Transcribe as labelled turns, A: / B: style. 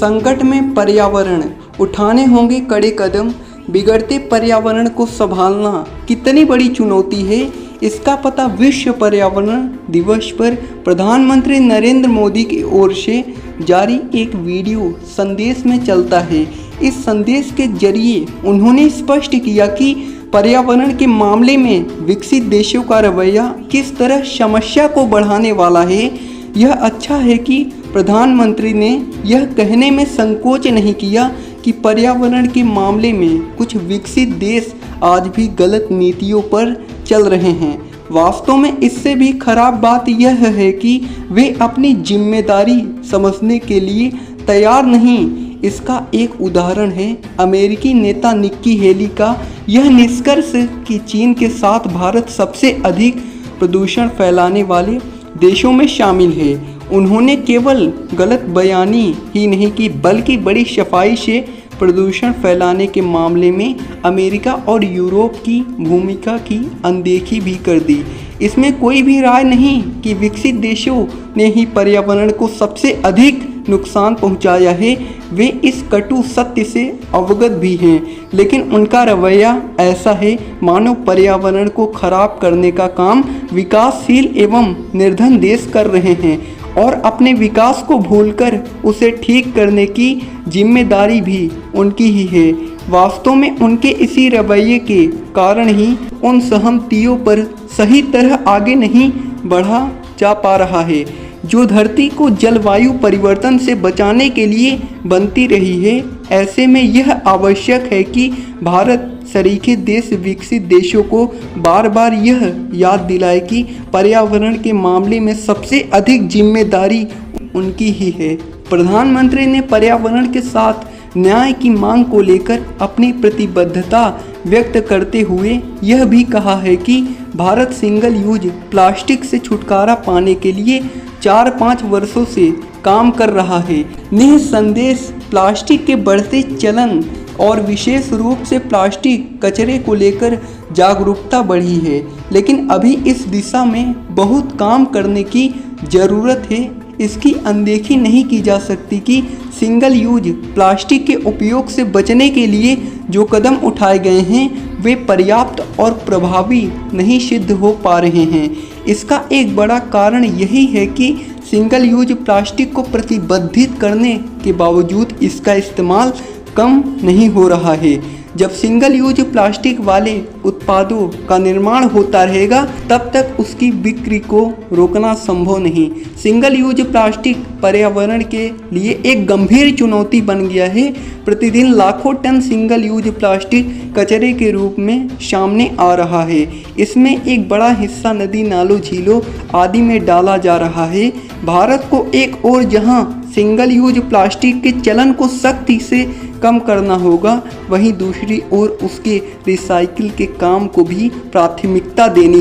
A: संकट में पर्यावरण, उठाने होंगे कड़े कदम। बिगड़ते पर्यावरण को संभालना कितनी बड़ी चुनौती है, इसका पता विश्व पर्यावरण दिवस पर प्रधानमंत्री नरेंद्र मोदी की ओर से जारी एक वीडियो संदेश में चलता है। इस संदेश के जरिए उन्होंने स्पष्ट किया कि पर्यावरण के मामले में विकसित देशों का रवैया किस तरह समस्या को बढ़ाने वाला है। यह अच्छा है कि प्रधानमंत्री ने यह कहने में संकोच नहीं किया कि पर्यावरण के मामले में कुछ विकसित देश आज भी गलत नीतियों पर चल रहे हैं। वास्तव में इससे भी खराब बात यह है कि वे अपनी जिम्मेदारी समझने के लिए तैयार नहीं। इसका एक उदाहरण है अमेरिकी नेता निक्की हेली का यह निष्कर्ष कि चीन के साथ भारत सबसे अधिक प्रदूषण फैलाने वाले देशों में शामिल है। उन्होंने केवल गलत बयानी ही नहीं की बल्कि बड़ी सफाई से प्रदूषण फैलाने के मामले में अमेरिका और यूरोप की भूमिका की अनदेखी भी कर दी। इसमें कोई भी राय नहीं कि विकसित देशों ने ही पर्यावरण को सबसे अधिक नुकसान पहुंचाया है। वे इस कटु सत्य से अवगत भी हैं, लेकिन उनका रवैया ऐसा है मानो पर्यावरण को खराब करने का काम विकासशील एवं निर्धन देश कर रहे हैं और अपने विकास को भूलकर उसे ठीक करने की जिम्मेदारी भी उनकी ही है। वास्तव में उनके इसी रवैये के कारण ही उन सहमतियों पर सही तरह आगे नहीं बढ़ा जा पा रहा है जो धरती को जलवायु परिवर्तन से बचाने के लिए बनती रही है। ऐसे में यह आवश्यक है कि भारत सरीखे देश विकसित देशों को बार बार यह याद दिलाए कि पर्यावरण के मामले में सबसे अधिक जिम्मेदारी उनकी ही है। प्रधानमंत्री ने पर्यावरण के साथ न्याय की मांग को लेकर अपनी प्रतिबद्धता व्यक्त करते हुए यह भी कहा है कि भारत सिंगल यूज प्लास्टिक से छुटकारा पाने के लिए 4-5 वर्षों से काम कर रहा है। निःसंदेह प्लास्टिक के बढ़ते चलन और विशेष रूप से प्लास्टिक कचरे को लेकर जागरूकता बढ़ी है, लेकिन अभी इस दिशा में बहुत काम करने की ज़रूरत है। इसकी अनदेखी नहीं की जा सकती कि सिंगल यूज प्लास्टिक के उपयोग से बचने के लिए जो कदम उठाए गए हैं वे पर्याप्त और प्रभावी नहीं सिद्ध हो पा रहे हैं। इसका एक बड़ा कारण यही है कि सिंगल यूज प्लास्टिक को प्रतिबंधित करने के बावजूद इसका इस्तेमाल कम नहीं हो रहा है। जब सिंगल यूज प्लास्टिक वाले उत्पादों का निर्माण होता रहेगा तब तक उसकी बिक्री को रोकना संभव नहीं। सिंगल यूज प्लास्टिक पर्यावरण के लिए एक गंभीर चुनौती बन गया है। प्रतिदिन लाखों टन सिंगल यूज प्लास्टिक कचरे के रूप में सामने आ रहा है। इसमें एक बड़ा हिस्सा नदी नालों झीलों आदि में डाला जा रहा है। भारत को एक और जहां सिंगल यूज प्लास्टिक के चलन को सख्ती से कम करना होगा, वहीं दूसरी ओर उसके रिसाइकिल के काम को भी प्राथमिकता देनी